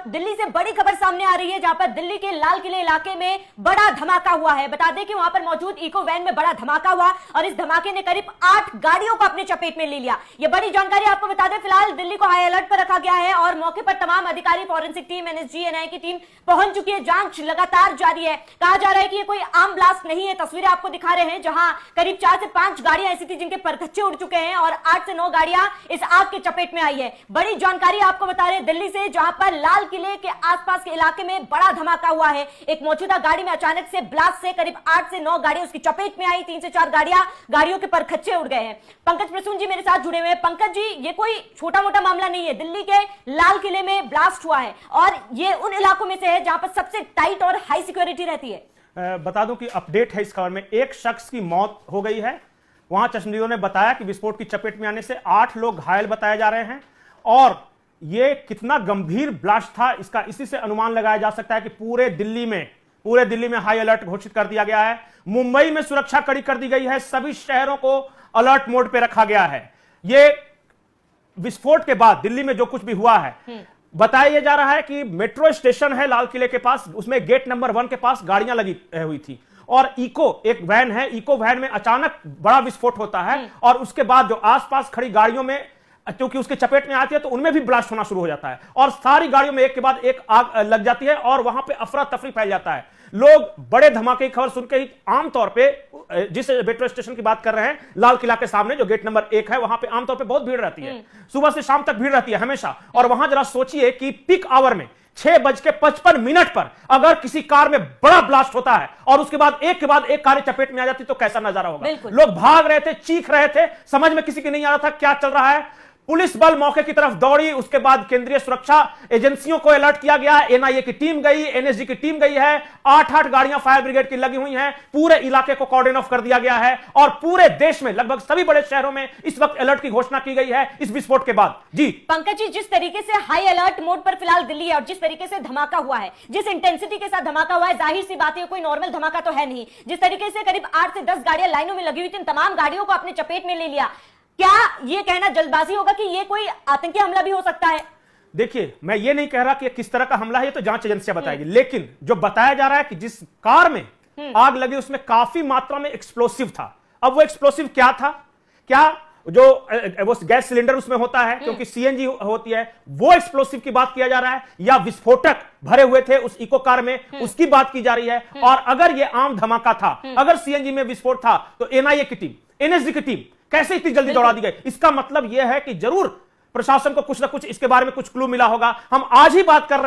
दिल्ली से बड़ी खबर सामने आ रही है, जहां पर दिल्ली के लाल किले इलाके में बड़ा धमाका हुआ है। बता दें कि वहां पर मौजूद इको वैन में बड़ा धमाका हुआ और इस धमाके ने करीब 8 गाड़ियों को अपने चपेट में ले लिया। यह बड़ी जानकारी आपको बता दें, फिलहाल दिल्ली को हाई अलर्ट पर रखा गया है और मौके पर तमाम अधिकारी, फॉरेंसिक टीम, एनएसजी, एनआईए की टीम पहुंच चुकी है। जांच लगातार जारी है। कहा जा रहा है कि यह कोई आम ब्लास्ट नहीं है। तस्वीरें आपको दिखा रहे हैं जहां करीब 4 से 5 गाड़ियां ऐसी थी जिनके परखच्चे उड़ चुके हैं और 8 से 9 गाड़ियां इस आग के चपेट में आई है। बड़ी जानकारी आपको बता रहे हैं दिल्ली से, जहां पर लाल किले के आसपास के इलाके में बड़ा धमाका हुआ है। एक मौजूदा गाड़ी में अचानक से ब्लास्ट से करीब 8 से 9 गाड़ियां उसकी चपेट में आई। 3 से 4 गाड़ियों के परखच्चे उड़ गए हैं। पंकज प्रसून जी मेरे साथ जुड़े हुए हैं। पंकज जी, ये कोई छोटा मोटा मामला नहीं है। दिल्ली के लाल किले में ब्लास्ट हुआ है और ये उन इलाकों में से है जहां पर सबसे टाइट और हाई सिक्योरिटी रहती है। बता दूं कि अपडेट है इस खबर में, एक शख्स की मौत हो गई है। वहां चश्मदीदों ने बताया कि विस्फोट की चपेट में आने से 8 लोग घायल बताए जा रहे हैं और यह कितना गंभीर ब्लास्ट था इसका इसी से अनुमान लगाया जा सकता है कि पूरे दिल्ली में हाई अलर्ट घोषित कर दिया गया है। मुंबई में सुरक्षा कड़ी कर दी गई है। सभी शहरों को अलर्ट मोड पे रखा गया है। यह विस्फोट के बाद दिल्ली में जो कुछ भी हुआ है, बताया जा रहा है कि मेट्रो स्टेशन है लाल किले के पास, उसमें गेट नंबर 1 के पास गाड़ियां लगी हुई थी और एक वैन है, इको वैन में अचानक बड़ा विस्फोट होता है और उसके बाद जो आसपास खड़ी गाड़ियों में, क्योंकि उसके चपेट में आती है तो उनमें भी ब्लास्ट होना शुरू हो जाता है और सारी गाड़ियों में एक के बाद एक आग लग जाती है और वहां पे अफरा तफरी फैल जाता है। लोग बड़े धमाके की खबर सुनकर ही आमतौर पे, जिस मेट्रो स्टेशन की बात कर रहे हैं, लाल किला के सामने जो गेट नंबर 1 है, वहां पे आमतौर पे बहुत भीड़ रहती है। सुबह से शाम तक भीड़ रहती है हमेशा। और वहां जरा सोचिए कि पीक आवर में 6:55 पर अगर किसी कार में बड़ा ब्लास्ट होता है और उसके बाद एक के बाद एक कार चपेट में आ जाती तो कैसा नजारा होगा। लोग भाग रहे थे, चीख रहे थे, समझ में किसी के नहीं आ रहा था क्या चल रहा है। पुलिस बल मौके की तरफ दौड़ी, उसके बाद केंद्रीय सुरक्षा एजेंसियों को अलर्ट किया गया। एनआईए की टीम गई, एनएसजी की टीम गई है। 8 गाड़ियां फायर ब्रिगेड की लगी हुई हैं। पूरे इलाके को कॉर्डन ऑफ कर दिया गया है और पूरे देश में लगभग सभी बड़े शहरों में इस वक्त अलर्ट की घोषणा की गई है इस विस्फोट के बाद। जी पंकज जी, जिस तरीके से हाई अलर्ट मोड पर फिलहाल दिल्ली है और जिस तरीके से धमाका हुआ है, जिस इंटेंसिटी के साथ धमाका हुआ है, जाहिर सी बात है कोई नॉर्मल धमाका तो है नहीं। जिस तरीके से करीब 8 से 10 गाड़ियां लाइनों में लगी हुई थी, तमाम गाड़ियों को अपने चपेट में ले लिया, क्या यह कहना जल्दबाजी होगा कि यह कोई आतंकी हमला भी हो सकता है? देखिए, मैं ये नहीं कह रहा कि किस तरह का हमला है, ये तो जांच एजेंसियां बताएगी, लेकिन जो बताया जा रहा है कि जिस कार में आग लगी उसमें काफी मात्रा में एक्सप्लोसिव था। अब वो एक्सप्लोसिव क्या था? क्या जो वो गैस सिलेंडर उसमें होता है, क्योंकि सीएनजी होती है, वो एक्सप्लोसिव की बात किया जा रहा है, या विस्फोटक भरे हुए थे उस इको कार में, उसकी बात की जा रही है। और अगर ये आम धमाका था, अगर सीएनजी में विस्फोट था, तो एनआईए की टीम, एनएसजी की टीम कैसे इतनी जल्दी दौड़ा दी गई? इसका मतलब यह है कि जरूर प्रशासन को कुछ ना कुछ इसके बारे में कुछ क्लू मिला होगा। हम आज ही बात कर रहे हैं